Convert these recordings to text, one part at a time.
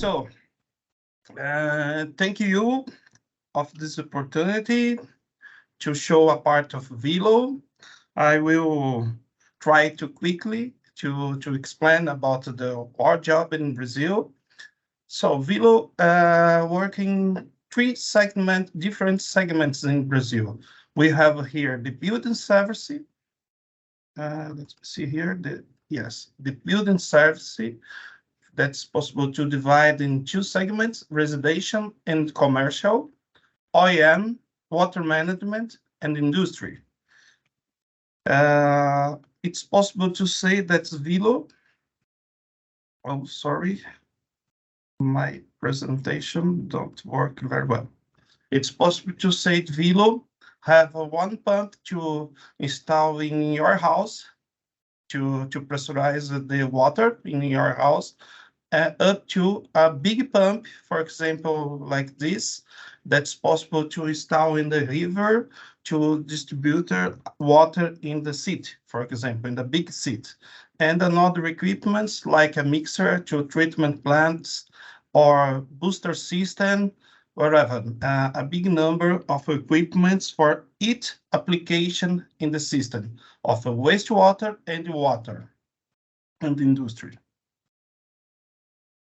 So, thank you of this opportunity to show a part of Vilo. I will try to quickly to explain about our job in Brazil. So Vilo working different segments in Brazil. We have here the building service. Let's see here. The building service. That's possible to divide in two segments: residential and commercial, OEM, water management, and industry. It's possible to say that Vilo. Oh, sorry. My presentation don't work very well. It's possible to say Vilo have one pump to install in your house to pressurize the water in your house, up to a big pump, for example, like this, that's possible to install in the river to distribute water in the city, for example, in the big city. And another equipments like a mixer to treatment plants or booster system, whatever, a big number of equipments for each application in the system of wastewater and water and industry.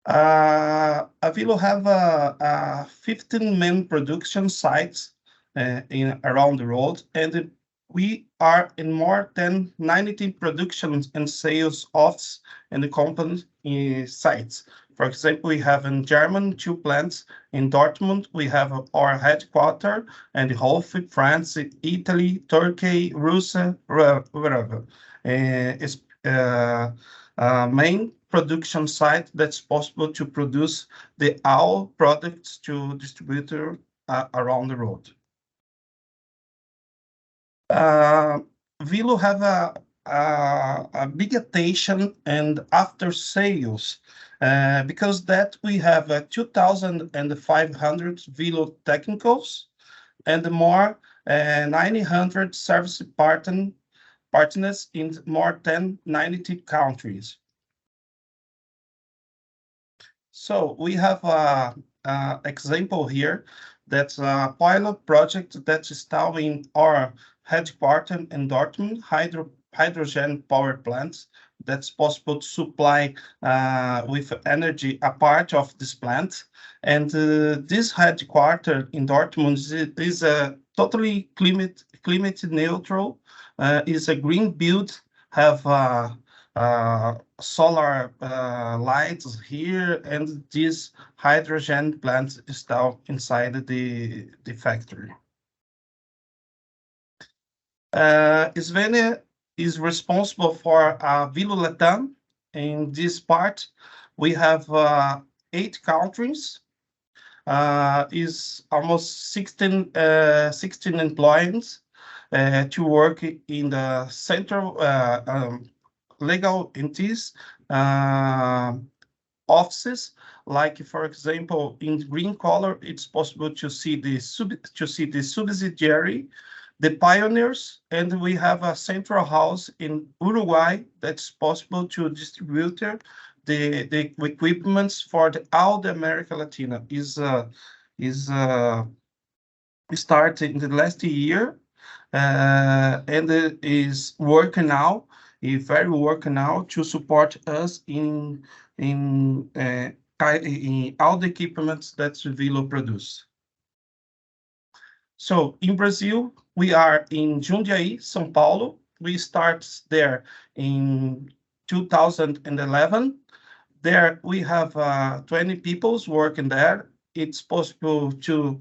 Avilo have 15 main production sites around the world, and we are in more than 90 production and sales offices and the company sites. For example, we have in Germany 2 plants. In Dortmund, we have our headquarters, and Hof, France, Italy, Turkey, Russia, wherever. It's main production site that's possible to produce the all products to distributor around the world. Vilo have a big attention and after sales because that we have 2,500 Vilo technicals and more 900 service partners in more than 90 countries. So we have an example here that's a pilot project that's installing our headquarters in Dortmund hydrogen power plants that's possible to supply with energy a part of this plant. And this headquarters in Dortmund is a totally climate neutral, is a green build, have solar lights here, and this hydrogen plant installed inside the factory. Sven is responsible for Vilo Latam. In this part, we have 8 countries. Is almost 16 employees to work in the central legal entities offices. Like for example, in green color, it's possible to see the subsidiary, the pioneers, and we have a central house in Uruguay that's possible to distribute the equipments for all the America Latina. Is started in the last year and is working now. Very working now to support us in all the equipments that Vilo produce. So in Brazil, we are in Jundiaí, São Paulo. We start there in 2011. There we have 20 people working there. It's possible to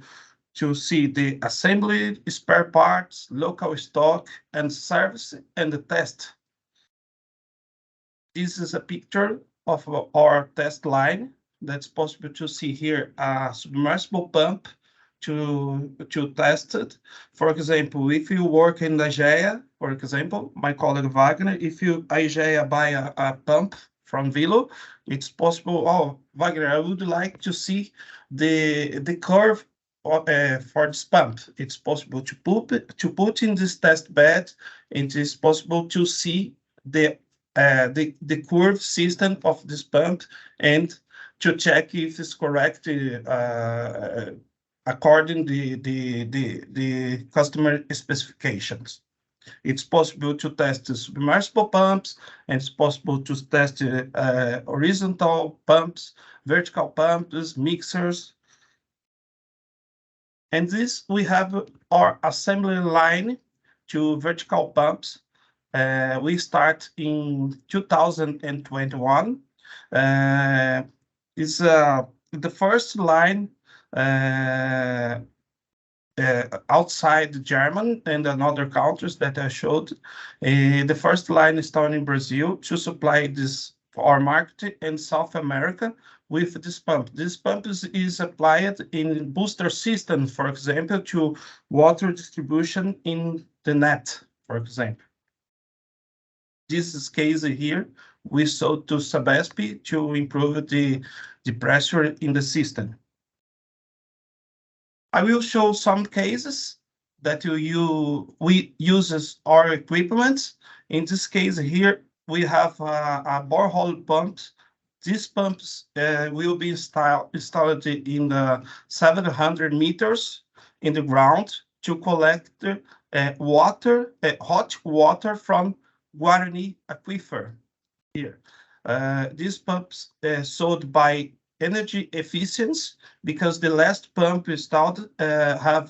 see the assembly, spare parts, local stock, and service and the test. This is a picture of our test line. That's possible to see here a submersible pump to test it. For example, if you work in AHK, for example, my colleague Wagner, if AHK buy a pump from Vilo, it's possible. Oh, Wagner, I would like to see the curve for this pump. It's possible to put in this test bed. It is possible to see the curve system of this pump and to check if it's correct according the customer specifications. It's possible to test submersible pumps, and it's possible to test horizontal pumps, vertical pumps, mixers. And this, we have our assembly line to vertical pumps. We start in 2021. It's the first line outside German and other countries that I showed. The first line is started in Brazil to supply this for our market in South America with this pump. This pump is applied in booster system, for example, to water distribution in the net, for example. This is case here, we sold to Sabesp to improve the pressure in the system. I will show some cases that we use our equipment. In this case here, we have a borehole pump. These pumps will be installed in the 700 meters in the ground to collect hot water from Guarani aquifer here. These pumps sold by energy efficiency, because the last pump installed have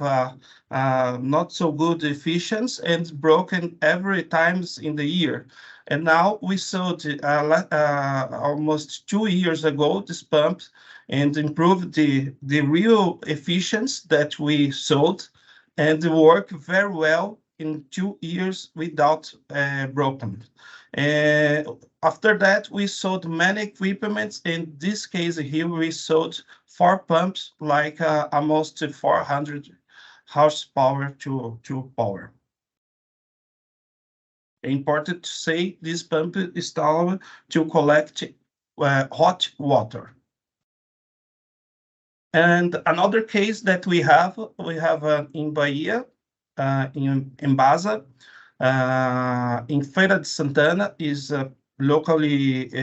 not so good efficiency and broken every times in the year. And now we sold almost 2 years ago this pump and improved the real efficiency that we sold, and work very well in 2 years without broken. After that, we sold many equipments. In this case here, we sold 4 pumps, like almost 400 horsepower to power. Important to say, this pump is installed to collect hot water. And another case that we have in Bahia, in Embasa, in Feira de Santana, is locally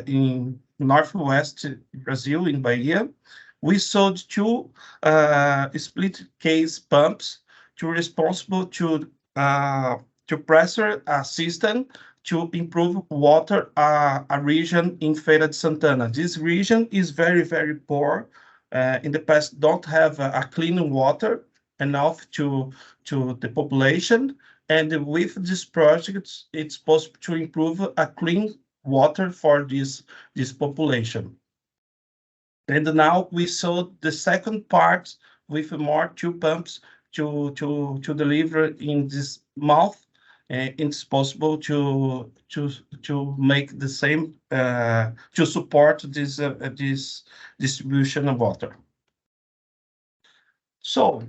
in northwest Brazil, in Bahia. We sold 2 split case pumps responsible to pressure a system to improve water a region in Feira de Santana. This region is very, very poor. In the past, don't have a clean water enough to the population. And with this project, it's possible to improve a clean water for this population. And now we sold the second part with more 2 pumps to deliver in this month. It's possible to make the same to support this distribution of water. So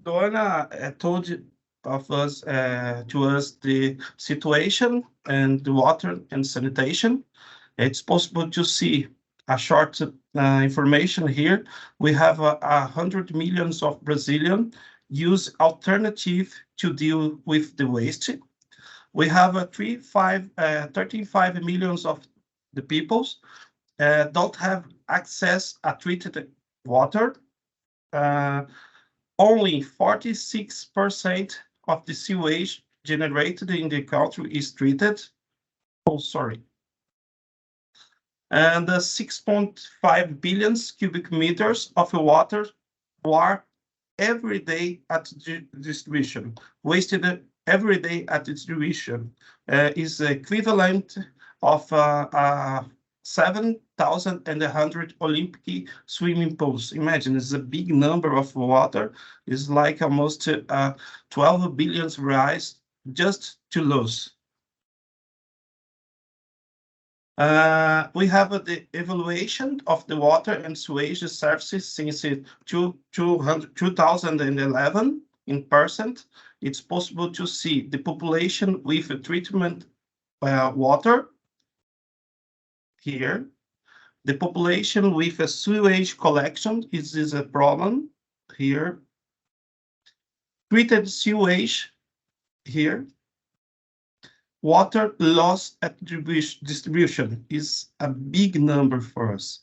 Donna told to us the situation and the water and sanitation. It's possible to see a short information here. We have 100 million of Brazilians use alternative to deal with the waste. We have 35 million of the peoples don't have access to treated water. Only 46% of the sewage generated in the country is treated. Oh, sorry. And 6.5 billion cubic meters of water are every day at distribution, wasted every day at distribution, is equivalent of 7,100 Olympic swimming pools. Imagine, it's a big number of water. It's like almost 12 billion reais just to lose. We have the evaluation of the water and sewage services since 2011 in percent. It's possible to see the population with treatment water here. The population with a sewage collection is a problem here. Treated sewage here. Water loss at distribution is a big number for us.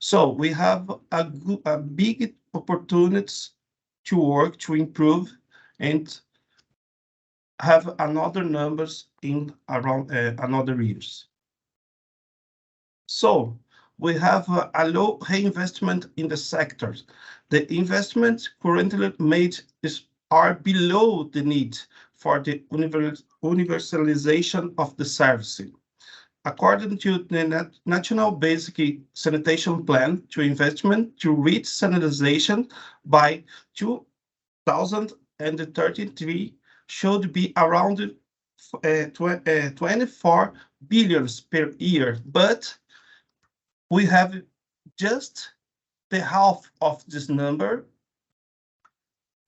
So we have a big opportunities to work to improve and have another numbers in around another years. So we have a low reinvestment in the sectors. The investments currently made are below the need for the universalization of the servicing. According to the National Basic Sanitation Plan to investment to reach sanitization by 2033 should be around 24 billions per year, but we have just the half of this number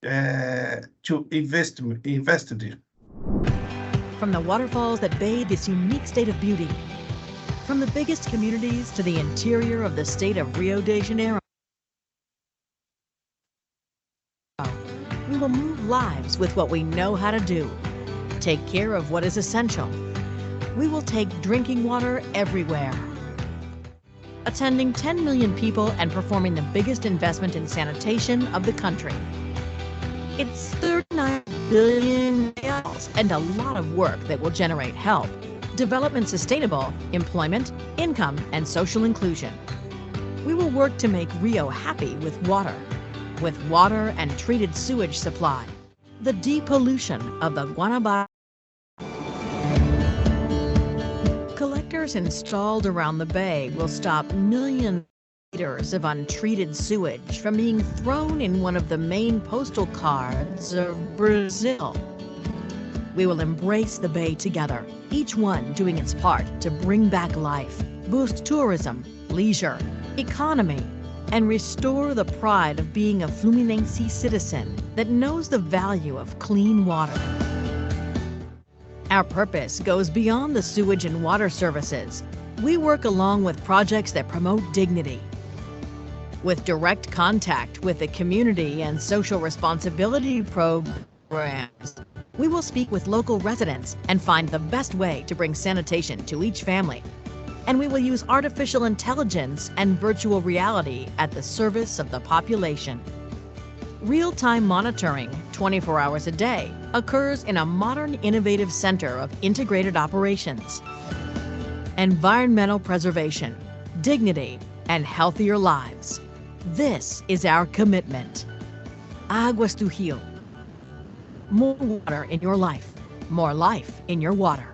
to invest in. From the waterfalls that bathe this unique state of beauty, from the biggest communities to the interior of the state of Rio de Janeiro, we will move lives with what we know how to do. Take care of what is essential. We will take drinking water everywhere. Attending 10 million people and performing the biggest investment in sanitation of the country. It's 39 billion reals and a lot of work that will generate health, development, sustainable employment, income, and social inclusion. We will work to make Rio happy with water and treated sewage supply, the depollution of the Guanabara. Collectors installed around the bay will stop millions of liters of untreated sewage from being thrown in one of the main postal cards of Brazil. We will embrace the bay together, each one doing its part to bring back life, boost tourism, leisure, economy, and restore the pride of being a Fluminense citizen that knows the value of clean water. Our purpose goes beyond the sewage and water services. We work along with projects that promote dignity. With direct contact with the community and social responsibility programs, we will speak with local residents and find the best way to bring sanitation to each family. And we will use artificial intelligence and virtual reality at the service of the population. Real-time monitoring, 24 hours a day, occurs in a modern, innovative center of integrated operations. Environmental preservation, dignity, and healthier lives. This is our commitment. Águas do Rio. More water in your life, more life in your water.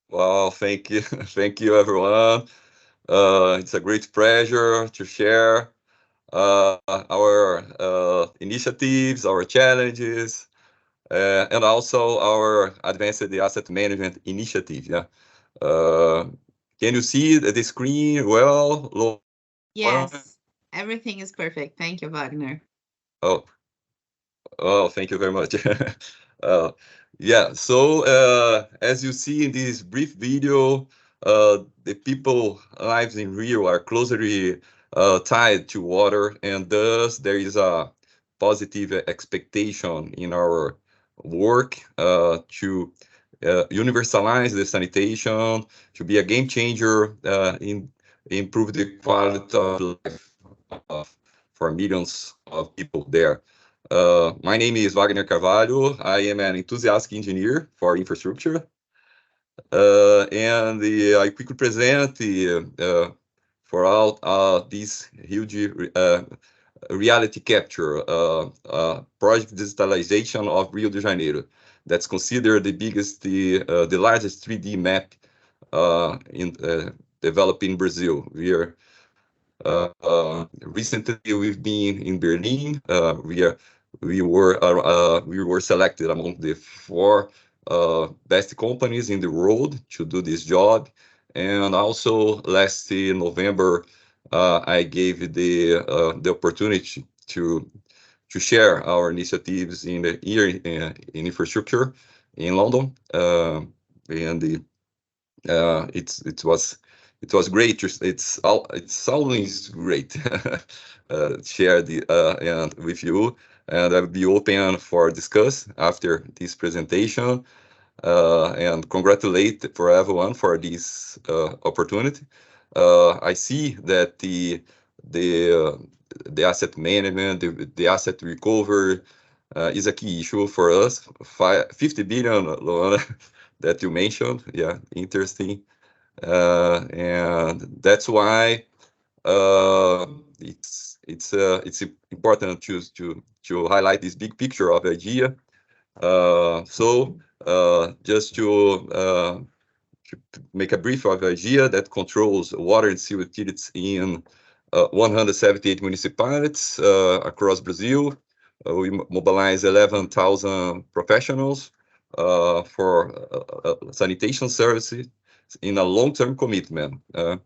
Well, thank you. Thank you, everyone. It's a great pleasure to share our initiatives, our challenges, and also our advanced asset management initiative. Yeah. Can you see the screen well? Yes, everything is perfect. Thank you, Wagner. Oh, thank you very much. Yeah, so as you see in this brief video, the people lives in Rio are closely tied to water, and thus there is a positive expectation in our work to universalize the sanitation, to be a game changer in improve the quality of life for millions of people there. My name is Wagner Carvalho. I am an enthusiastic engineer for infrastructure. And I quickly present for all this huge reality capture project digitalization of Rio de Janeiro. That's considered the biggest, the largest 3D map developed in Brazil. Recently we've been in Berlin. We were selected among the 4 best companies in the world to do this job. And also last November, I gave the opportunity to share our initiatives in the year in infrastructure in London, and it was great. It's always great share and with you, and I'll be open for discuss after this presentation. and congratulate for everyone for this opportunity. I see that the asset management, the asset recovery is a key issue for us. 50 billion, Luana, that you mentioned, yeah, interesting, and that's why it's important to highlight this big picture of idea. Just to make a brief of idea that controls water and sewer utilities in 178 municipalities across Brazil. We mobilize 11,000 professionals for sanitation services in a long-term commitment. And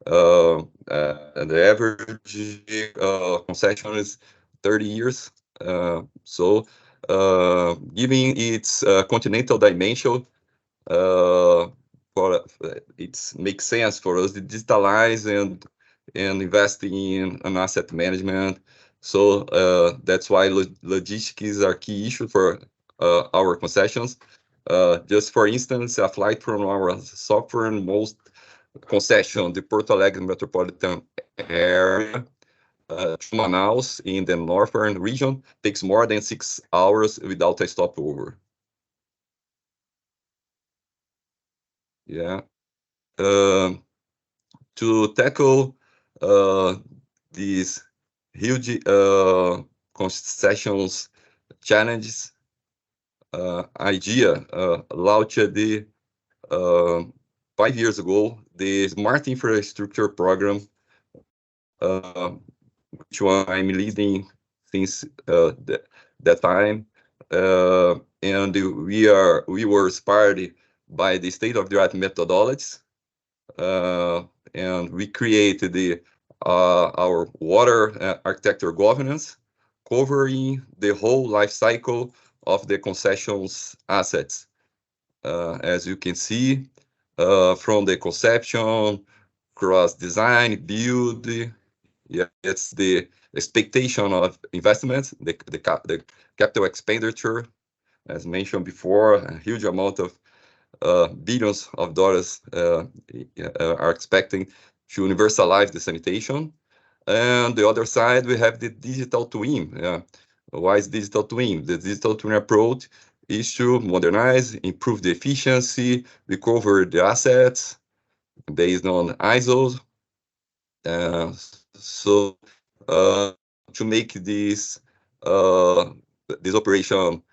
the average concession is 30 years. Given its continental dimension, it makes sense for us to digitalize and invest in an asset management. So that's why logistics are key issue for our concessions. Just for instance, a flight from our southernmost concession, the Porto Alegre metropolitan area, to Manaus in the northern region, takes more than 6 hours without a stopover. Yeah. To tackle these huge concessions challenges, IDEA launched the 5 years ago the Smart Infrastructure Program, which I'm leading since that time, and we were inspired by the state-of-the-art methodologies, and we created our water architecture governance, covering the whole life cycle of the concessions assets. As you can see, from the conception, cross design, build, yeah, it's the expectation of investments, the capital expenditure, as mentioned before, a huge amount of billions of dollars are expecting to universalize the sanitation. And the other side, we have the digital twin. Why is digital twin? The digital twin approach is to modernize, improve the efficiency, recover the assets based on ISOs. To make this operation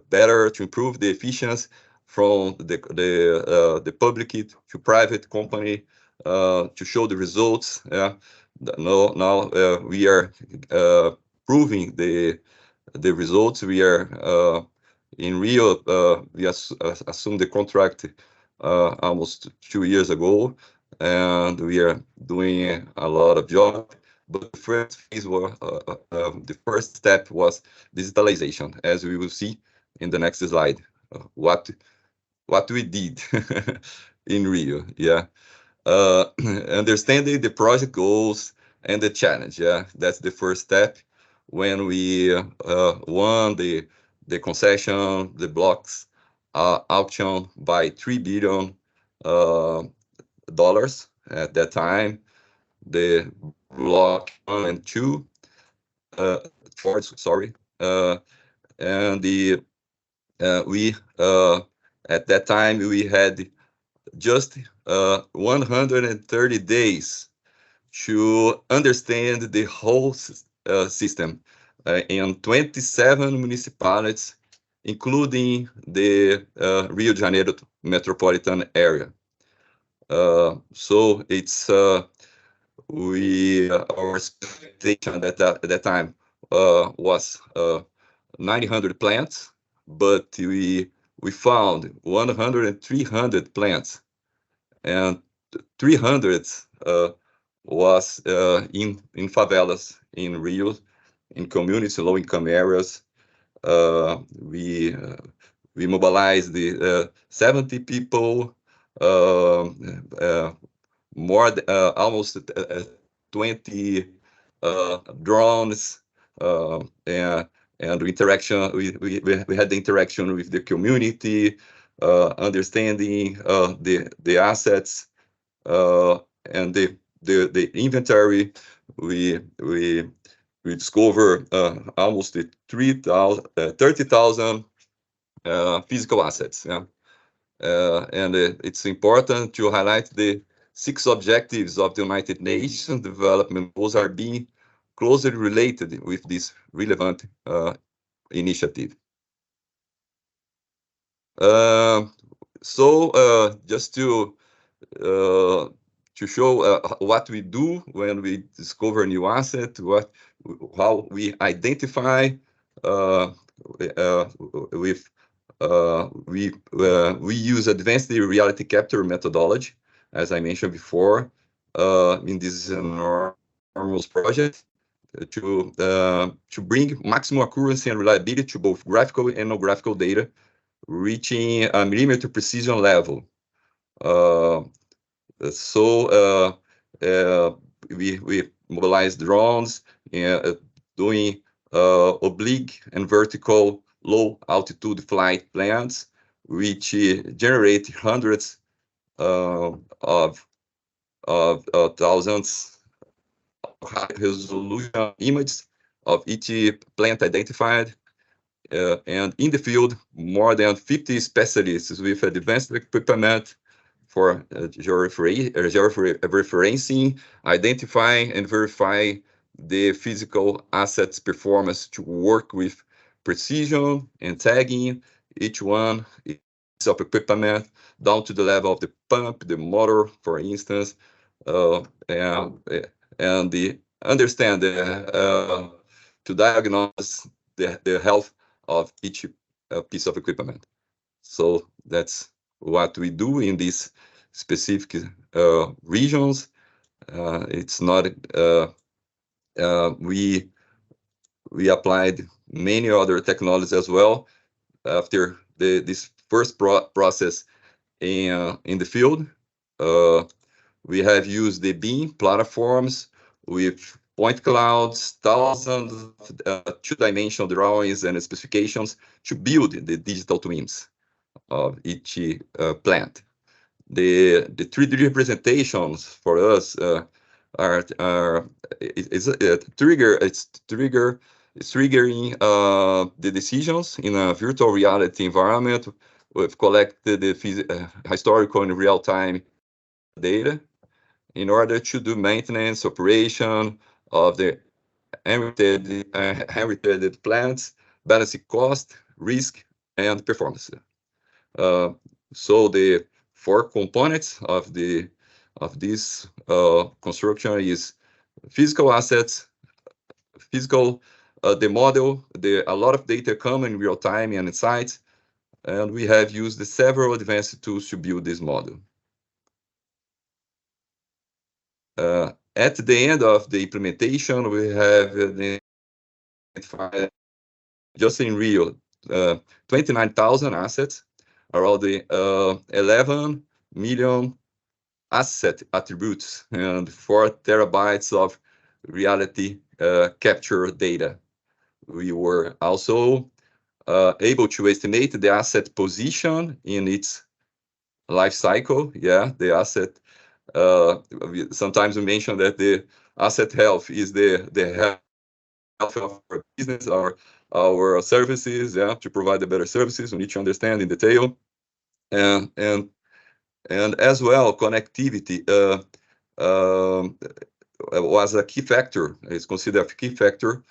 better, to improve the efficiency from the public to private company, to show the results. Now we are proving the results. We are in Rio. We assumed the contract almost 2 years ago, and we are doing a lot of job. But the first phase was the first step was digitalization, as we will see in the next slide. What we did in Rio, yeah. Understanding the project goals and the challenge, yeah, that's the first step. When we won the concession, the blocks auction by $3 billion at that time, the block 1 and 2, sorry, and we at that time we had just 130 days to understand the whole system in 27 municipalities, including the Rio de Janeiro metropolitan area. So it's our expectation at that time was 900 plants, but we found 100 and 300 plants, and 300 was in favelas in Rio, in communities, low-income areas. We mobilized the 70 people, more almost 20 drones, and interaction. We had the interaction with the community, understanding the assets and the inventory. We discover almost 30,000 physical assets. Yeah. And it's important to highlight the 6 objectives of the United Nations Development Goals are being closely related with this relevant initiative. Just to show what we do when we discover a new asset, how we identify we use advanced reality capture methodology, as I mentioned before, in this enormous project to bring maximum accuracy and reliability to both graphical and non-graphical data, reaching a millimeter precision level. We mobilize drones doing oblique and vertical low altitude flight plans, which generate hundreds of thousands of high resolution images of each plant identified. And in the field, more than 50 specialists with advanced equipment for georeferencing, identifying and verify the physical assets performance to work with precision and tagging each one piece of equipment down to the level of the pump, the motor, for instance, and understand to diagnose the health of each piece of equipment. So that's what we do in these specific regions. It's not we applied many other technologies as well after this first process in the field. We have used the BIM platforms with point clouds, thousands of two-dimensional drawings and specifications to build the digital twins of each plant. The 3D representations for us triggering the decisions in a virtual reality environment. We've collected the historical and real-time data in order to do maintenance operation of the inherited plants, balancing cost, risk, and performance. So the 4 components of this construction is physical assets, the model, a lot of data come in real time and insights, and we have used several advanced tools to build this model. At the end of the implementation, we have identified just in Rio 29,000 assets, around the 11 million asset attributes and 4 terabytes of reality capture data. We were also able to estimate the asset position in its life cycle. Yeah, the asset. Sometimes we mention that the asset health is the health of our business, our services. Yeah, to provide the better services, we need to understand in detail, and as well connectivity was a key factor. It's considered a key factor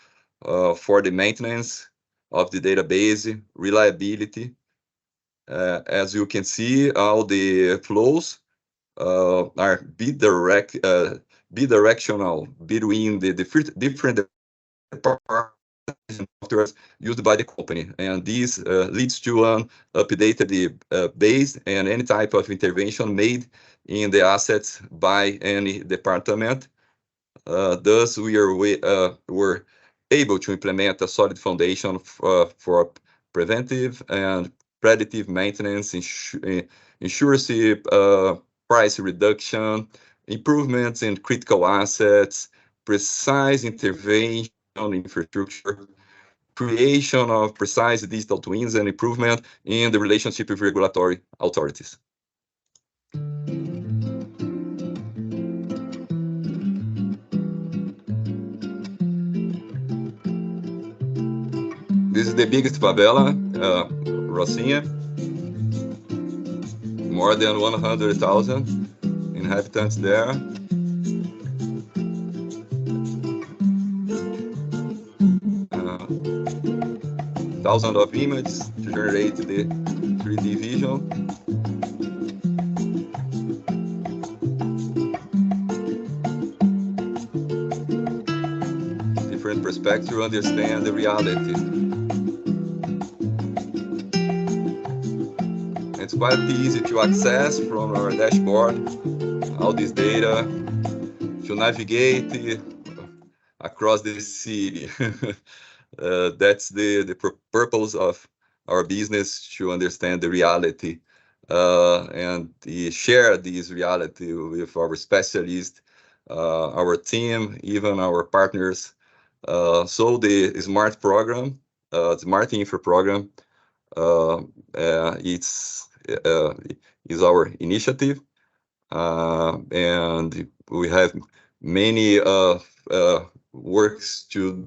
for the maintenance of the database, reliability. As you can see, all the flows are bidirectional between the different departments used by the company, and this leads to an updated base and any type of intervention made in the assets by any department. Thus, we were able to implement a solid foundation for preventive and predictive maintenance, ensures price reduction, improvements in critical assets, precise intervention in infrastructure, creation of precise digital twins and improvement in the relationship with regulatory authorities. This is the biggest favela, Rocinha. More than 100,000 inhabitants there. Thousands of images to generate the 3D vision. Different perspectives to understand the reality. It's quite easy to access from our dashboard all this data, to navigate across the city. That's the purpose of our business, to understand the reality and share this reality with our specialists, our team, even our partners. So the SMART program, SMART Infra program, is our initiative, and we have many works to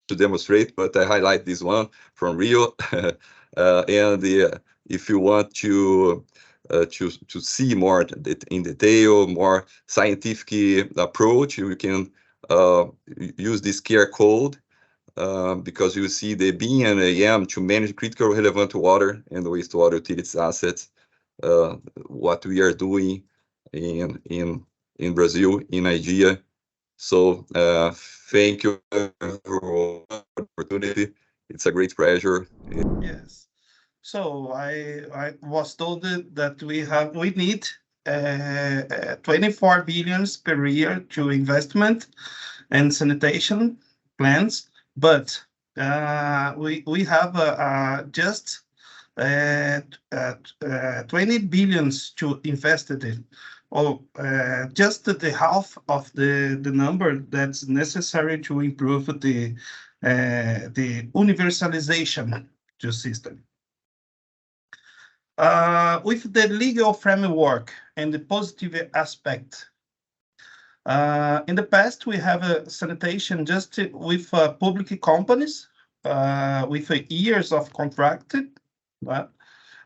demonstrate, but I highlight this one from Rio. And if you want to see more in detail, more scientific approach, you can use this QR code, because you see the BMWK to manage critical relevant water and wastewater utilities assets, what we are doing in Brazil, in Nigeria. So thank you for the opportunity. It's a great pleasure. Yes. So I was told that we need 24 billions per year to investment and sanitation plans, but we have just 20 billions to invest in. Just the half of the number that's necessary to improve the universalization to system. With the legal framework and the positive aspect. In the past, we have a sanitation just with public companies with years of contracted,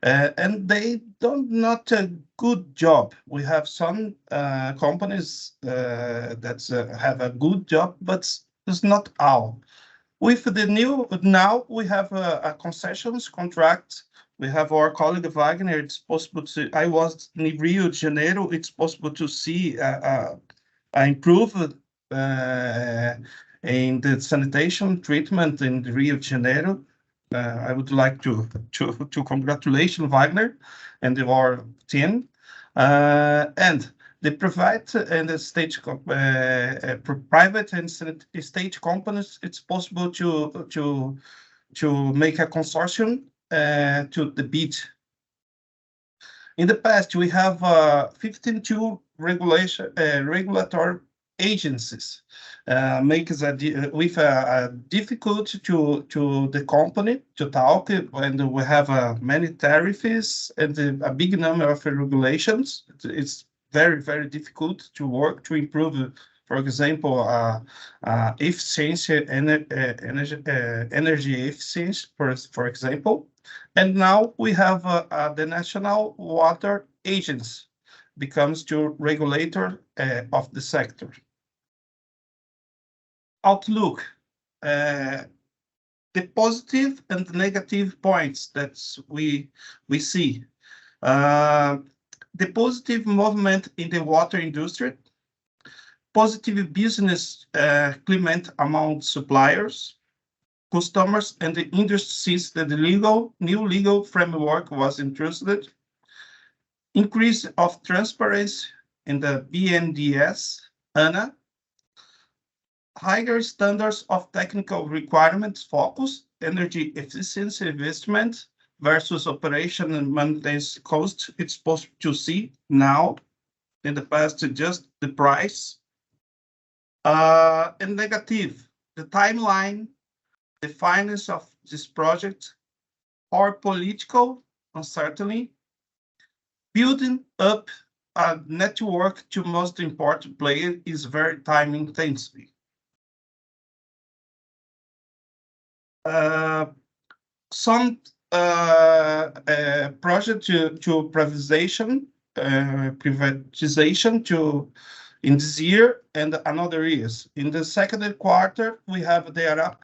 and they don't not a good job. We have some companies that have a good job, but it's not all. With the new, now we have a concessions contract. We have our colleague Wagner. It's possible to, I was in Rio de Janeiro. It's possible to see improvement in the sanitation treatment in Rio de Janeiro. I would like to congratulate Wagner and our team. And the private and the state, private and state companies, it's possible to make a consortium to the bid. In the past, we have 52 regulatory agencies, makes with a difficult to the company to talk, and we have many tariffs and a big number of regulations. It's very difficult to work to improve. For example, efficiency, energy efficiency, for example. And now we have the National Water Agency becomes the regulator of the sector. Outlook, the positive and negative points that we see. The positive movement in the water industry, positive business climate among suppliers, customers, and the industry since the new legal framework was introduced, increase of transparency in the BNDES, ANA, higher standards of technical requirements focus, energy efficiency investment versus operation and maintenance cost. It's supposed to see now, in the past, just the price. And negative, the timeline the finance of this project, or political uncertainty, building up a network to most important players is very time intensive. Some project to privatization to in this year and another years. In the second quarter, we have the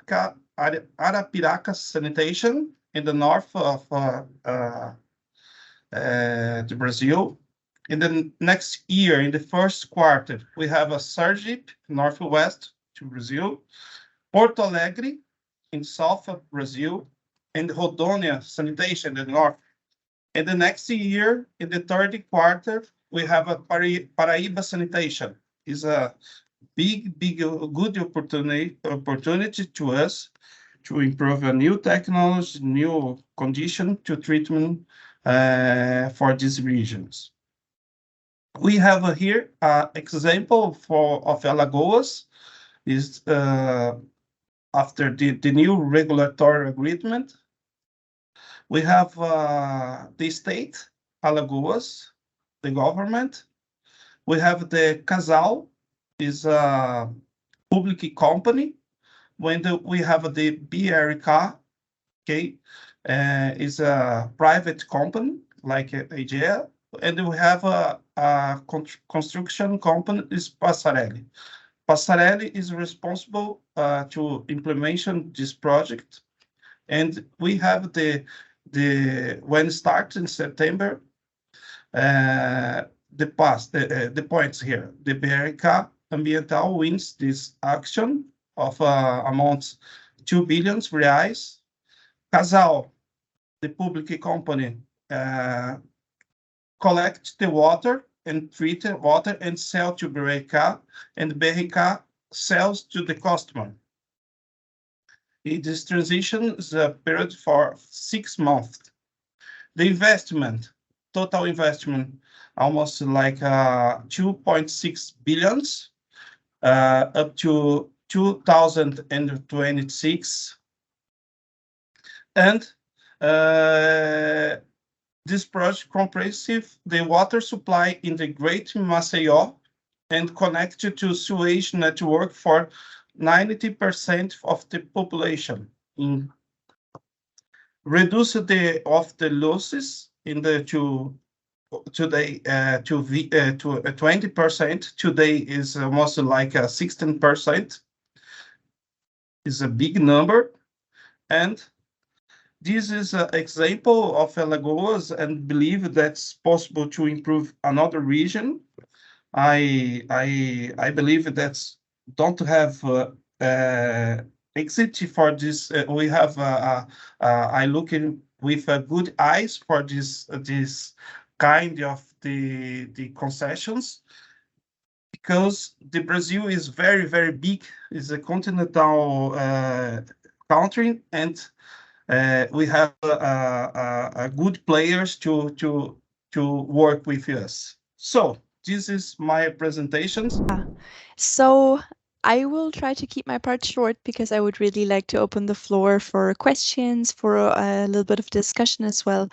Arapiraca sanitation in the north of the Brazil. In the next year, in the first quarter, we have a Sergipe, northwest to Brazil, Porto Alegre in south of Brazil, and Rondônia sanitation in the north. In the next year, in the third quarter, we have a Paraíba sanitation. It's a big, good opportunity to us to improve a new technology, new condition to treatment for these regions. We have here an example of Alagoas is after the new regulatory agreement. We have the state, Alagoas, the government. We have the Casal, is a public company. When we have the BMWK, okay, is a private company like AGL, and we have a construction company is Passarelli. Passarelli is responsible to implementation this project, and we have the when start in September. The points here. The BMWK Ambiental wins this action of amounts 2 billion reais. Casal, the public company, collect the water and treat the water and sell to BMWK, and BMWK sells to the customer. This transition is a period for 6 months. The investment, total investment, almost like 2.6 billions up to 2026. And this project comprehensive the water supply in the Great Maceió and connected to sewage network for 90% of the population. Reduce the losses in the to 20%. Today is almost like 16%. Is a big number, and this is an example of Alagoas, and believe that's possible to improve another region. I believe that's don't have exit for this. We have I looking with good eyes for this kind of the concessions, because the Brazil is very big. It's a continental country, and we have good players to work with us. So this is my presentations. So I will try to keep my part short because I would really like to open the floor for questions, for a little bit of discussion as well.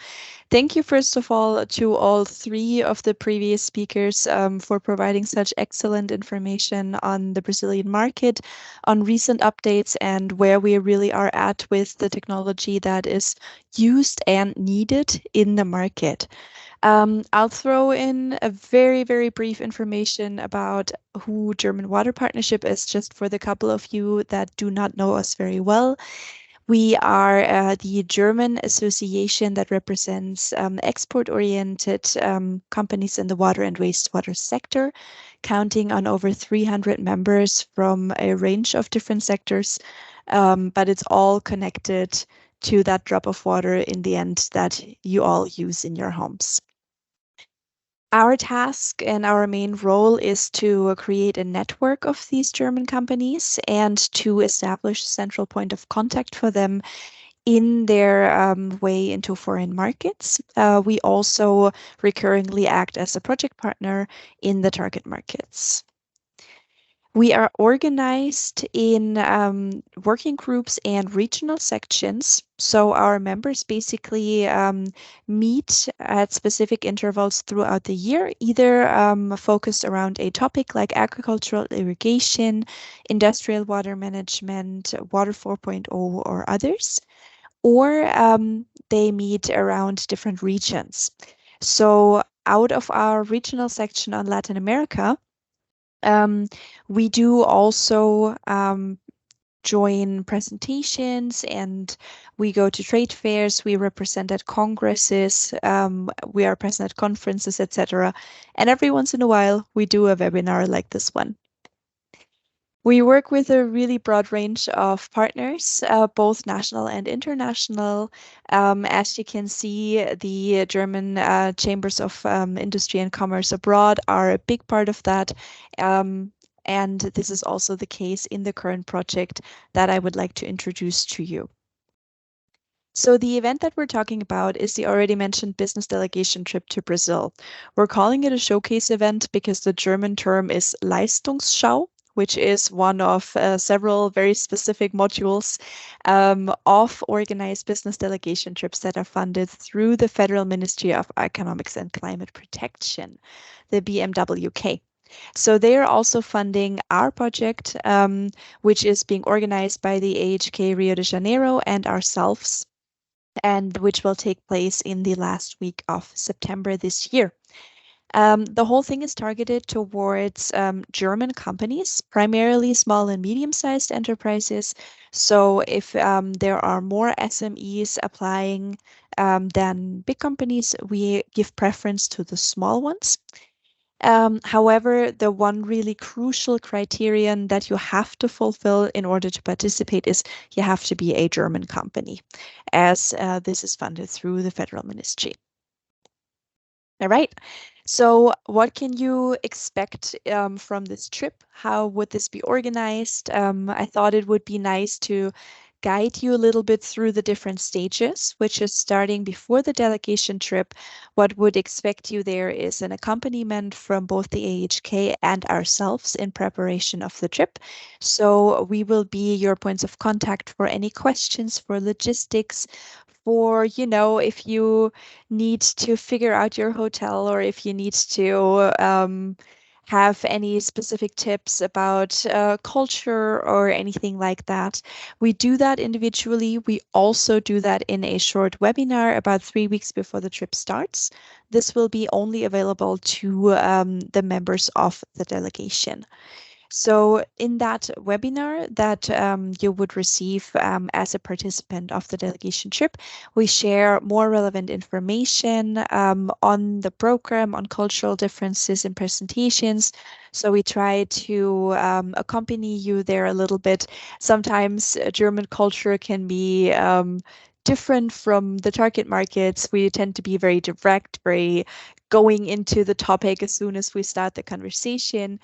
Thank you, first of all, to all 3 of the previous speakers for providing such excellent information on the Brazilian market, on recent updates, and where we really are at with the technology that is used and needed in the market. I'll throw in a very brief information about who German Water Partnership is, just for the couple of you that do not know us very well. We are the German association that represents export-oriented companies in the water and wastewater sector, counting on over 300 members from a range of different sectors, but it's all connected to that drop of water in the end that you all use in your homes. Our task and our main role is to create a network of these German companies and to establish a central point of contact for them in their way into foreign markets. We also recurringly act as a project partner in the target markets. We are organized in working groups and regional sections. So our members basically meet at specific intervals throughout the year, either focused around a topic like agricultural irrigation, industrial water management, water 4.0, or others, or they meet around different regions. So out of our regional section on Latin America, we do also join presentations, and we go to trade fairs, we represent at congresses, we are present at conferences, etc. And every once in a while, we do a webinar like this one. We work with a really broad range of partners, both national and international. As you can see, the German chambers of industry and commerce abroad are a big part of that. And this is also the case in the current project that I would like to introduce to you. So the event that we're talking about is the already mentioned business delegation trip to Brazil. We're calling it a showcase event because the German term is Leistungsschau, which is one of several very specific modules of organized business delegation trips that are funded through the Federal Ministry of Economics and Climate Protection, the BMWK. So they are also funding our project, which is being organized by the AHK Rio de Janeiro and ourselves, and which will take place in the last week of September this year. The whole thing is targeted towards German companies, primarily small and medium-sized enterprises. So if there are more SMEs applying than big companies, we give preference to the small ones. However, the one really crucial criterion that you have to fulfill in order to participate is you have to be a German company, as this is funded through the Federal Ministry. All right. So what can you expect from this trip? How would this be organized? I thought it would be nice to guide you a little bit through the different stages, which is starting before the delegation trip. What would expect you there is an accompaniment from both the AHK and ourselves in preparation of the trip. So we will be your points of contact for any questions, for logistics, for, if you need to figure out your hotel, or if you need to have any specific tips about culture or anything like that. We do that individually. We also do that in a short webinar about 3 weeks before the trip starts. This will be only available to the members of the delegation. So in that webinar that you would receive as a participant of the delegation trip, we share more relevant information on the program, on cultural differences in presentations. So we try to accompany you there a little bit. Sometimes German culture can be different from the target markets. We tend to be very direct, very going into the topic as soon as we start the conversation.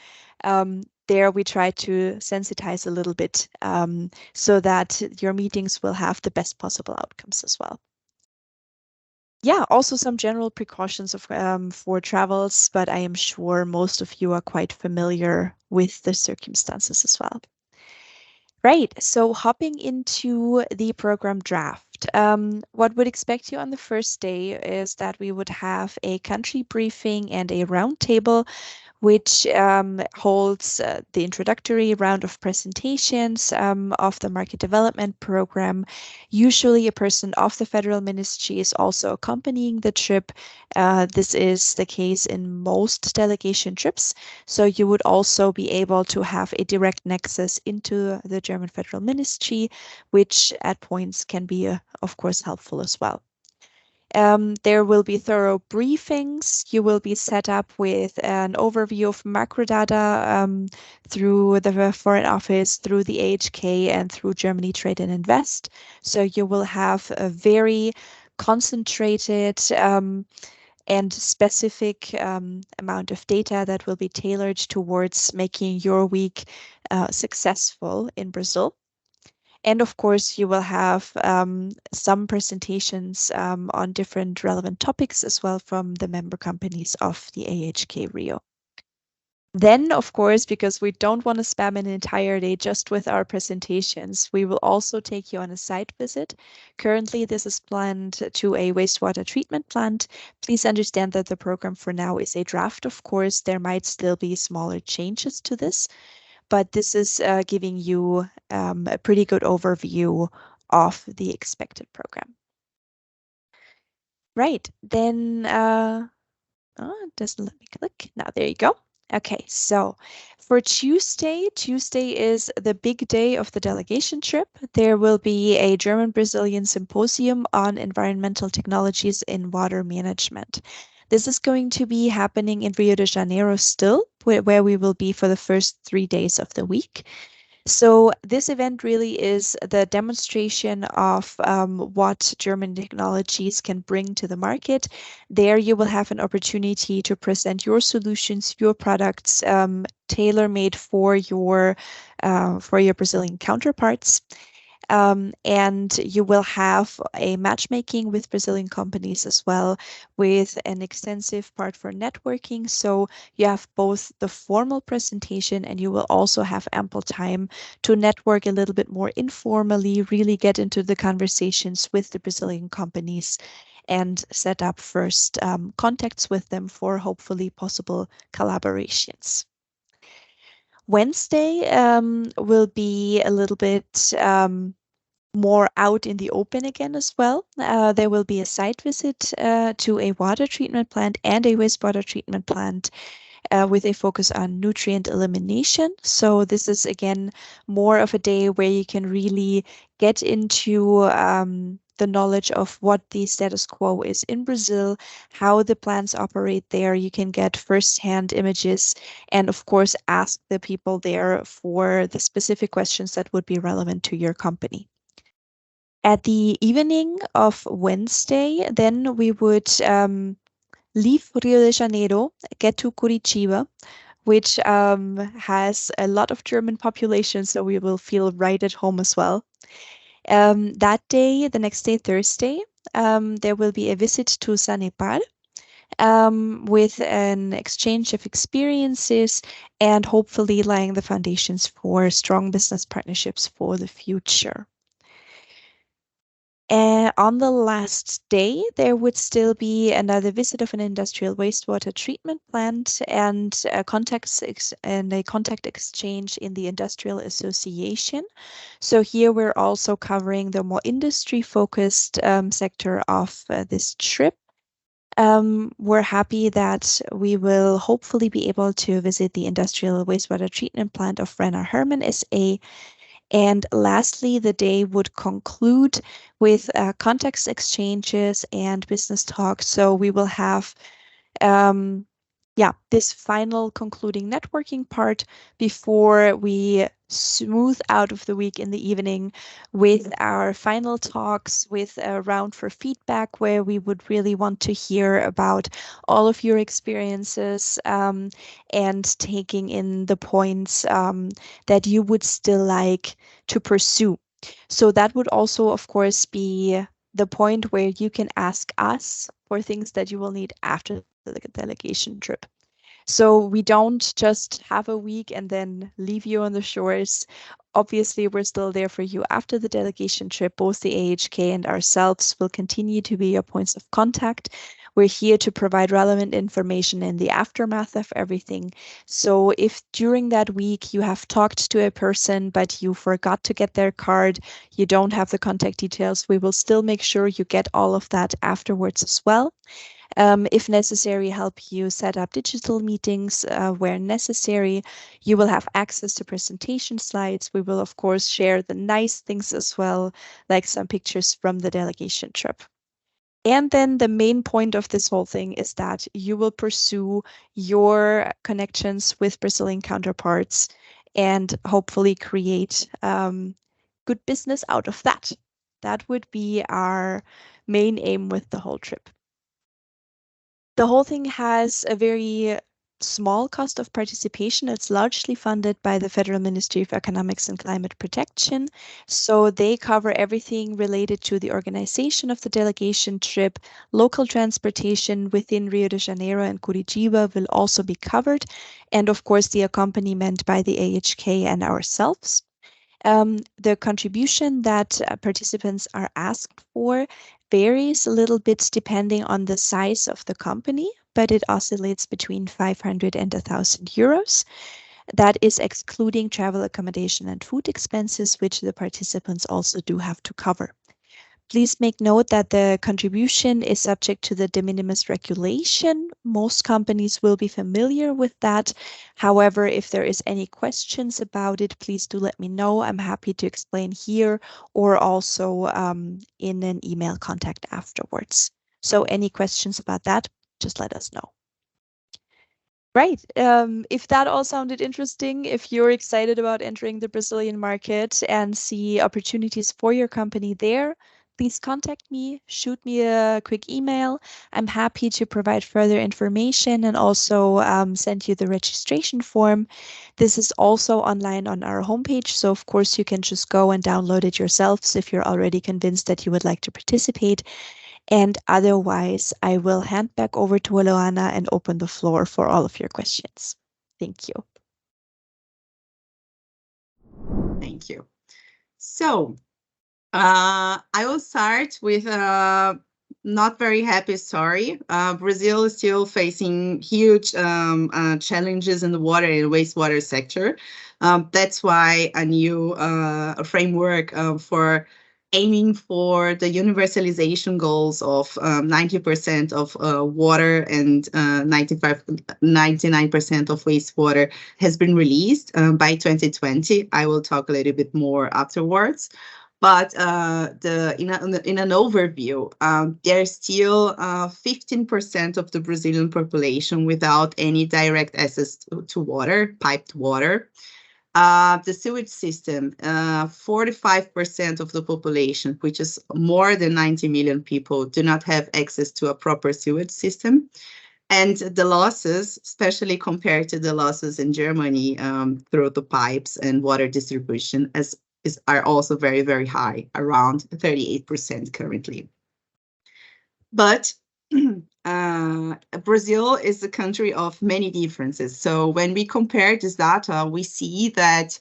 There we try to sensitize a little bit so that your meetings will have the best possible outcomes as well. Yeah, also some general precautions for travels, but I am sure most of you are quite familiar with the circumstances as well. Right, so hopping into the program draft. What would expect you on the first day is that we would have a country briefing and a roundtable, which holds the introductory round of presentations of the market development program. Usually a person of the Federal Ministry is also accompanying the trip. This is the case in most delegation trips. So you would also be able to have a direct nexus into the German Federal Ministry, which at points can be, of course, helpful as well. There will be thorough briefings. You will be set up with an overview of macro data through the Foreign Office, through the AHK, and through Germany Trade and Invest. So you will have a very concentrated and specific amount of data that will be tailored towards making your week successful in Brazil. And of course, you will have some presentations on different relevant topics as well from the member companies of the AHK Rio. Then, of course, because we don't want to spam an entire day just with our presentations, we will also take you on a site visit. Currently, this is planned to a wastewater treatment plant. Please understand that the program for now is a draft, of course. There might still be smaller changes to this, but this is giving you a pretty good overview of the expected program. Right, then, oh, it doesn't let me click. Now, there you go. Okay, so for Tuesday is the big day of the delegation trip. There will be a German-Brazilian symposium on environmental technologies in water management. This is going to be happening in Rio de Janeiro still, where we will be for the first 3 days of the week. So this event really is the demonstration of what German technologies can bring to the market. There you will have an opportunity to present your solutions, your products, tailor-made for your Brazilian counterparts. And you will have a matchmaking with Brazilian companies as well, with an extensive part for networking. So you have both the formal presentation, and you will also have ample time to network a little bit more informally, really get into the conversations with the Brazilian companies and set up first contacts with them for hopefully possible collaborations. Wednesday will be a little bit more out in the open again as well. There will be a site visit to a water treatment plant and a wastewater treatment plant with a focus on nutrient elimination. So this is again more of a day where you can really get into the knowledge of what the status quo is in Brazil, how the plants operate there. You can get firsthand images and of course ask the people there for the specific questions that would be relevant to your company. At the evening of Wednesday, then we would leave Rio de Janeiro, get to Curitiba, which has a lot of German population, so we will feel right at home as well. That day, the next day, Thursday, there will be a visit to Sanepar with an exchange of experiences and hopefully laying the foundations for strong business partnerships for the future. On the last day, there would still be another visit of an industrial wastewater treatment plant and a contact exchange in the Industrial Association. So here we're also covering the more industry-focused sector of this trip. We're happy that we will hopefully be able to visit the industrial wastewater treatment plant of Brenner Hermann SA. And lastly, the day would conclude with context exchanges and business talks. So we will have this final concluding networking part before we smooth out of the week in the evening with our final talks, with a round for feedback where we would really want to hear about all of your experiences and taking in the points that you would still like to pursue. So that would also, of course, be the point where you can ask us for things that you will need after the delegation trip. So we don't just have a week and then leave you on the shores. Obviously, we're still there for you after the delegation trip. Both the AHK and ourselves will continue to be your points of contact. We're here to provide relevant information in the aftermath of everything. So if during that week you have talked to a person, but you forgot to get their card, you don't have the contact details, we will still make sure you get all of that afterwards as well. If necessary, help you set up digital meetings where necessary. You will have access to presentation slides. We will, of course, share the nice things as well, like some pictures from the delegation trip. And then the main point of this whole thing is that you will pursue your connections with Brazilian counterparts and hopefully create good business out of that. That would be our main aim with the whole trip. The whole thing has a very small cost of participation. It's largely funded by the Federal Ministry of Economics and Climate Protection. So they cover everything related to the organization of the delegation trip. Local transportation within Rio de Janeiro and Curitiba will also be covered. And of course, the accompaniment by the AHK and ourselves. The contribution that participants are asked for varies a little bit depending on the size of the company, but it oscillates between 500 and 1,000 euros. That is excluding travel, accommodation, and food expenses, which the participants also do have to cover. Please make note that the contribution is subject to the de minimis regulation. Most companies will be familiar with that. However, if there is any questions about it, please do let me know. I'm happy to explain here or also in an email contact afterwards. So any questions about that, just let us know. Right. If that all sounded interesting, if you're excited about entering the Brazilian market and see opportunities for your company there, please contact me, shoot me a quick email. I'm happy to provide further information and also send you the registration form. This is also online on our homepage, so of course you can just go and download it yourselves if you're already convinced that you would like to participate. And otherwise, I will hand back over to Loana and open the floor for all of your questions. Thank you. Thank you. So I will start with a not very happy story. Brazil is still facing huge challenges in the water and wastewater sector. That's why a new framework for aiming for the universalization goals of 90% of water and 99% of wastewater has been released by 2020. I will talk a little bit more afterwards. But in an overview, there's still 15% of the Brazilian population without any direct access to water, piped water. The sewage system, 45% of the population, which is more than 90 million people, do not have access to a proper sewage system. And the losses, especially compared to the losses in Germany through the pipes and water distribution, are also very, very high, around 38% currently. But Brazil is a country of many differences. So when we compare this data, we see that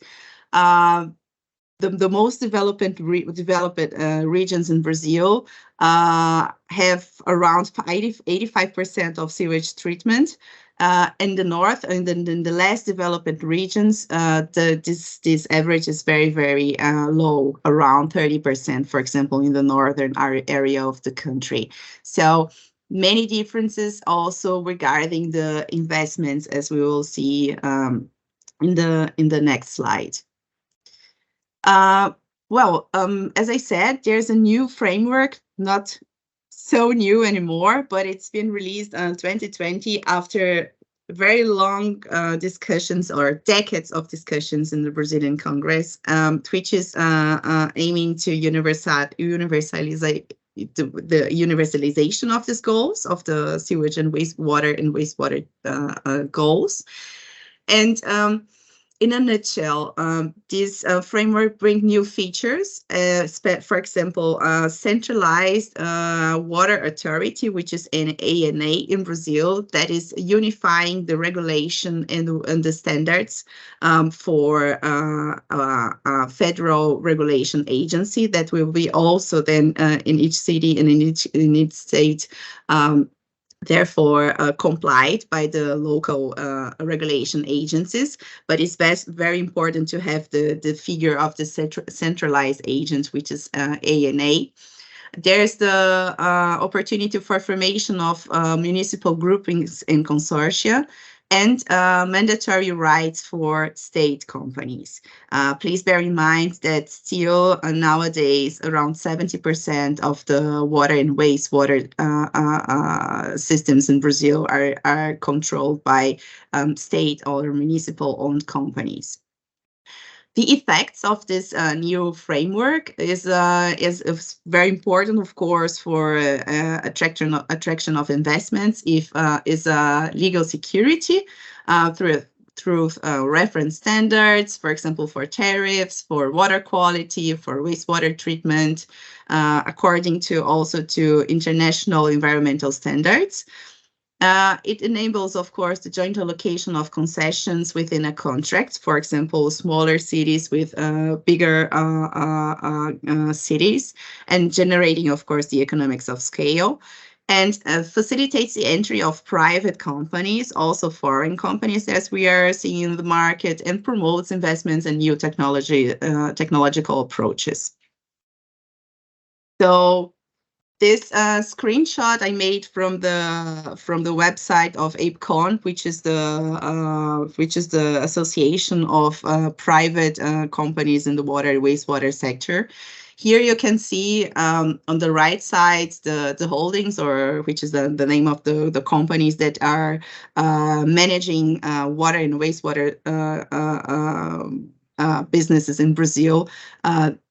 the most developed regions in Brazil have around 85% of sewage treatment. In the north and in the less developed regions, this average is very, very low, around 30%, for example, in the northern area of the country. So many differences also regarding the investments, as we will see in the next slide. As I said, there's a new framework, not so new anymore, but it's been released in 2020 after very long discussions or decades of discussions in the Brazilian Congress, which is aiming to universalize the universalization of these goals, of the sewage and wastewater goals. And in a nutshell, this framework brings new features, for example, centralized water authority, which is an ANA in Brazil, that is unifying the regulation and the standards for a federal regulation agency that will be also then in each city and in each state therefore complied by the local regulation agencies. But it's very important to have the figure of the centralized agent, which is ANA. There's the opportunity for formation of municipal groupings and consortia, and mandatory rights for state companies. Please bear in mind that still nowadays around 70% of the water and wastewater systems in Brazil are controlled by state or municipal owned companies. The effects of this new framework is very important, of course, for attraction of investments. Is legal security through reference standards, for example, for tariffs, for water quality, for wastewater treatment, according to also to international environmental standards. It enables, of course, the joint allocation of concessions within a contract. For example, smaller cities with bigger cities, and generating, of course, the economics of scale. And facilitates the entry of private companies, also foreign companies, as we are seeing in the market, and promotes investments in new technological approaches. So this screenshot I made from the website of APCON, which is the association of private companies in the water and wastewater sector. Here you can see on the right side the holdings, or which is the name of the companies that are managing water and wastewater businesses in Brazil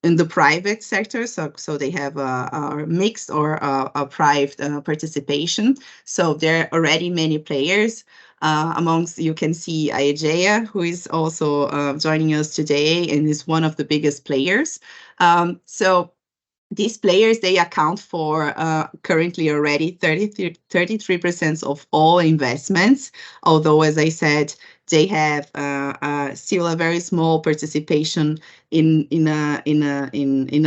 in the private sector. So they have a mixed or a private participation. So there are already many players. Amongst, you can see AHK, who is also joining us today and is one of the biggest players. So these players, they account for currently already 33% of all investments, although, as I said, they have still a very small participation in a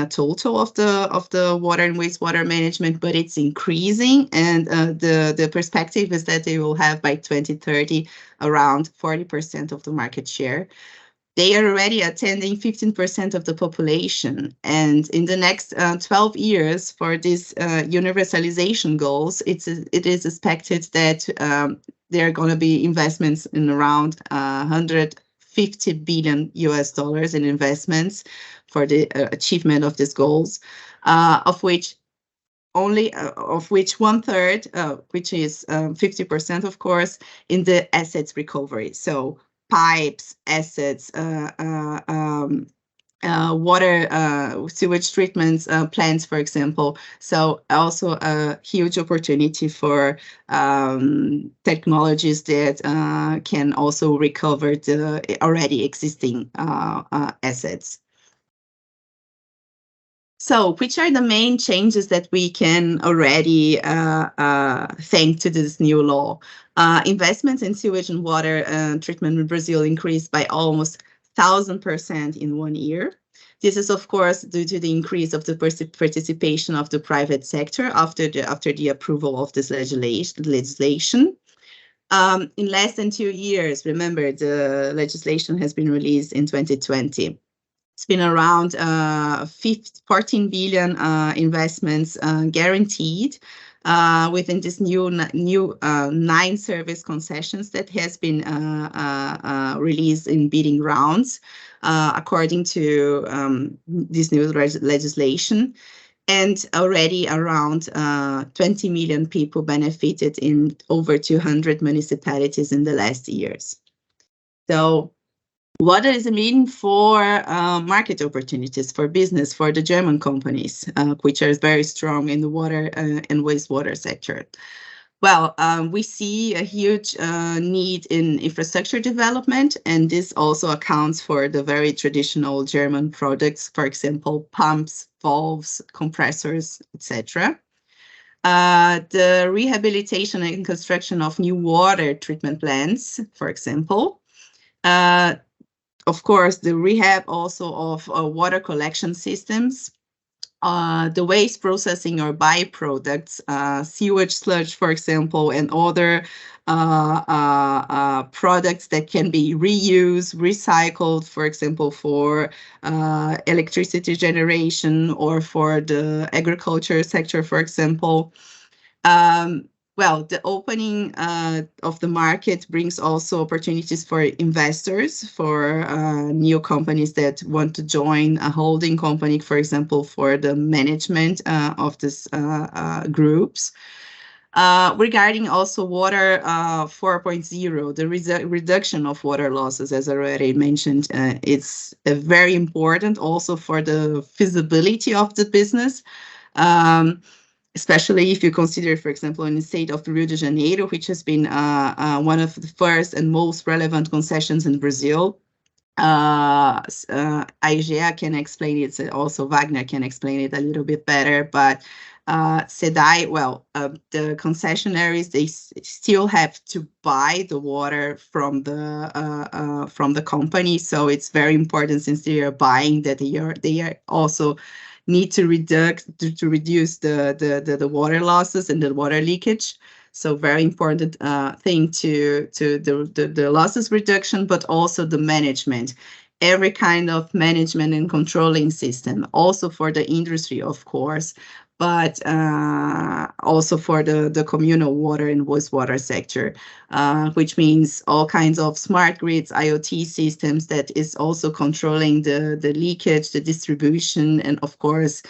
total of the water and wastewater management, but it's increasing, and the perspective is that they will have by 2030 around 40% of the market share. They are already attending 15% of the population, and in the next 12 years for these universalization goals, it is expected that there are going to be investments in around $150 billion in investments for the achievement of these goals, of which one third, which is 50%, of course, in the assets recovery. So pipes, assets, water, sewage treatments, plants, for example. So also a huge opportunity for technologies that can also recover the already existing assets. So which are the main changes that we can already thank to this new law? Investments in sewage and water treatment in Brazil increased by almost 1,000% in 1 year. This is, of course, due to the increase of the participation of the private sector after the approval of this legislation. In less than 2 years, remember, the legislation has been released in 2020. It's been around 14 billion investments guaranteed within this new 9 service concessions that has been released in bidding rounds according to this new legislation. And already around 20 million people benefited in over 200 municipalities in the last years. So what does it mean for market opportunities, for business, for the German companies, which are very strong in the water and wastewater sector? Well, we see a huge need in infrastructure development, and this also accounts for the very traditional German products, for example, pumps, valves, compressors, etc. The rehabilitation and construction of new water treatment plants, for example. Of course, the rehab also of water collection systems, the waste processing or byproducts, sewage sludge, for example, and other products that can be reused, recycled, for example, for electricity generation or for the agriculture sector, for example. Well, the opening of the market brings also opportunities for investors, for new companies that want to join a holding company, for example, for the management of these groups. Regarding also water 4.0, the reduction of water losses, as I already mentioned, it's very important also for the feasibility of the business, especially if you consider, for example, in the state of Rio de Janeiro, which has been one of the first and most relevant concessions in Brazil. AHK can explain it, also Wagner can explain it a little bit better, but SEDAI, the concessionaires, they still have to buy the water from the company. So it's very important, since they are buying, that they are also need to reduce the water losses and the water leakage. So very important thing to the losses reduction, but also the management. Every kind of management and controlling system, also for the industry, of course, but also for the communal water and wastewater sector, which means all kinds of smart grids, IoT systems that is also controlling the leakage, the distribution, and of course,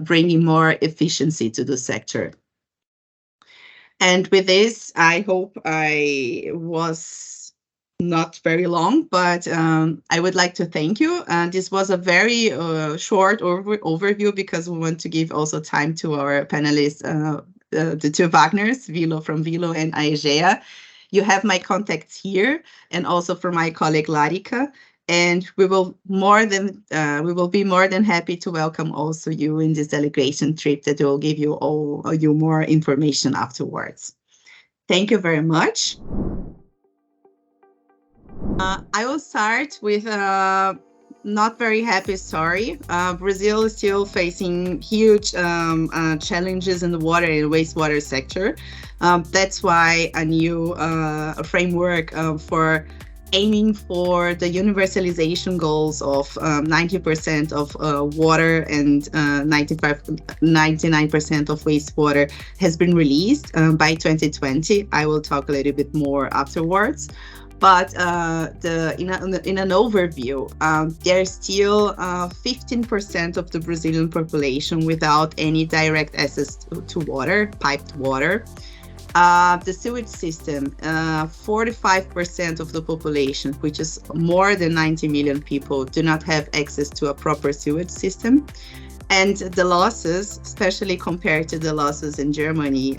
bringing more efficiency to the sector. And with this, I hope I was not very long, but I would like to thank you. This was a very short overview, because we want to give also time to our panelists, the two Wagners, from Vilo and AHK. You have my contacts here, and also from my colleague Larika. And we will be more than happy to welcome also you in this delegation trip, that will give you you more information afterwards. Thank you very much. I will start with a not very happy story. Brazil is still facing huge challenges in the water and wastewater sector. That's why a new framework for aiming for the universalization goals of 90% of water and 99% of wastewater has been released by 2020. I will talk a little bit more afterwards. But in an overview, there's still 15% of the Brazilian population without any direct access to water, piped water. The sewage system, 45% of the population, which is more than 90 million people, do not have access to a proper sewage system. And the losses, especially compared to the losses in Germany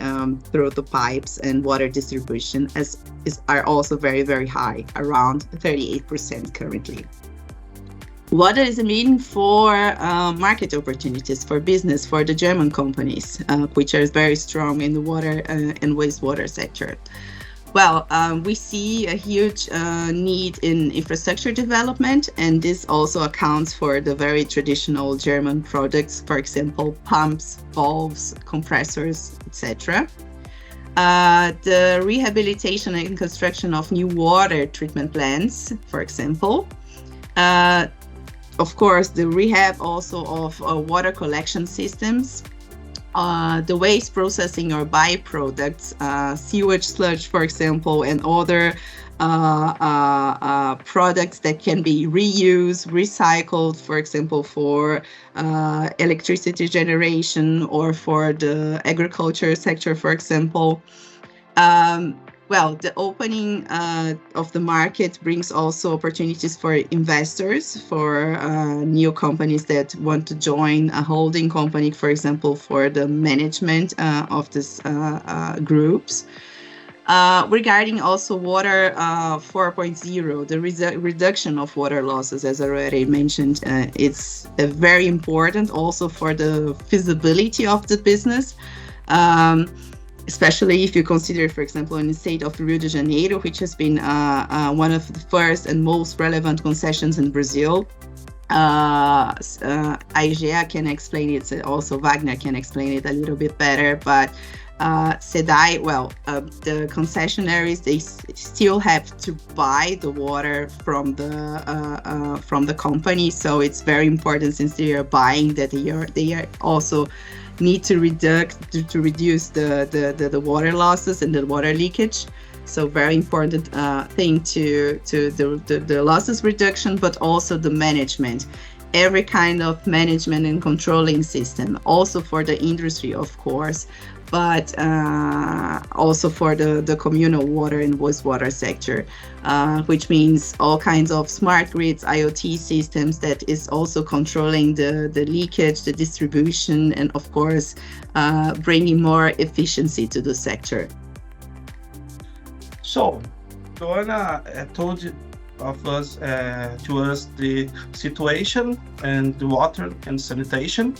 through the pipes and water distribution, are also very, very high, around 38% currently. What does it mean for market opportunities for business for the German companies, which are very strong in the water and wastewater sector? Well, we see a huge need in infrastructure development, and this also accounts for the very traditional German products, for example, pumps, valves, compressors, etc. The rehabilitation and construction of new water treatment plants, for example. Of course, the rehab also of water collection systems, the waste processing or byproducts, sewage sludge, for example, and other products that can be reused, recycled, for example, for electricity generation or for the agriculture sector, for example. Well, the opening of the market brings also opportunities for investors, for new companies that want to join a holding company, for example, for the management of these groups. Regarding also water 4.0, the reduction of water losses, as I already mentioned, it's very important also for the feasibility of the business. Especially if you consider, for example, in the state of Rio de Janeiro, which has been one of the first and most relevant concessions in Brazil. AHK can explain it, also Wagner can explain it a little bit better, but SEDAI, the concessionaires, they still have to buy the water from the company. So it's very important, since they are buying, that they are also need to reduce the water losses and the water leakage. So very important thing to the losses reduction, but also the management. every kind of management and controlling system, also for the industry, of course, but also for the communal water and wastewater sector, which means all kinds of smart grids, IoT systems that is also controlling the leakage, the distribution, and of course, bringing more efficiency to the sector. So, Joanna told to us the situation and the water and sanitation.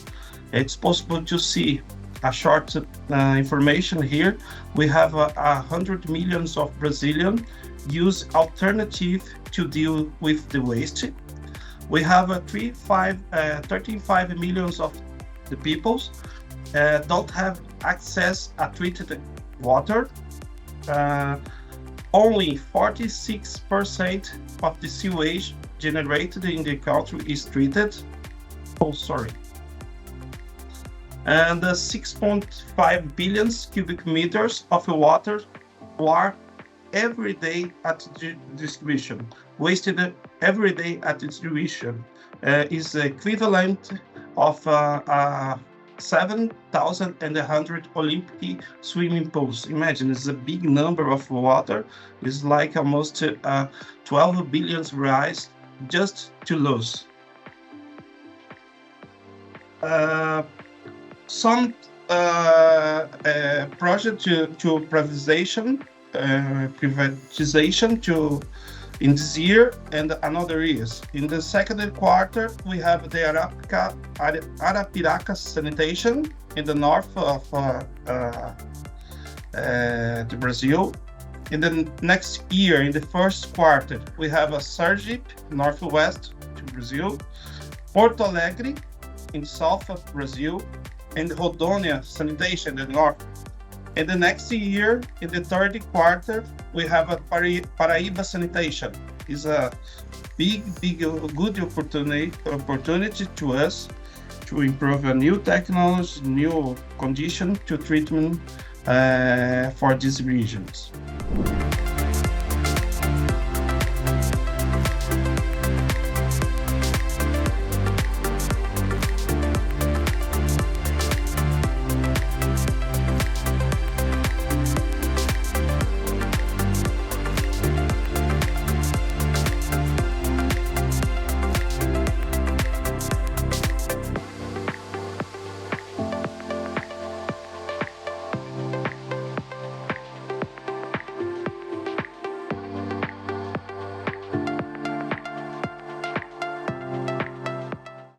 It's possible to see a short information here. We have 100 million of Brazilians use alternative to deal with the waste. We have 35 million of the peoples don't have access to treated water. Only 46% of the sewage generated in the country is treated. And 6.5 billion cubic meters of water are every day at distribution, wasted every day at distribution, is equivalent of 7,100 Olympic swimming pools. Imagine, it's a big number of water. It's like almost 12 billion reais just to lose. Some project to privatization to in this year and another years. In the second quarter, we have the Arapiraca sanitation in the north of the Brazil. In the next year, in the first quarter, we have a Sergipe, northwest to Brazil, Porto Alegre in south of Brazil, and Rondônia sanitation in the north. In the next year, in the third quarter, we have a Paraíba sanitation. It's a big, good opportunity to us to improve a new technology, new condition to treatment for these regions.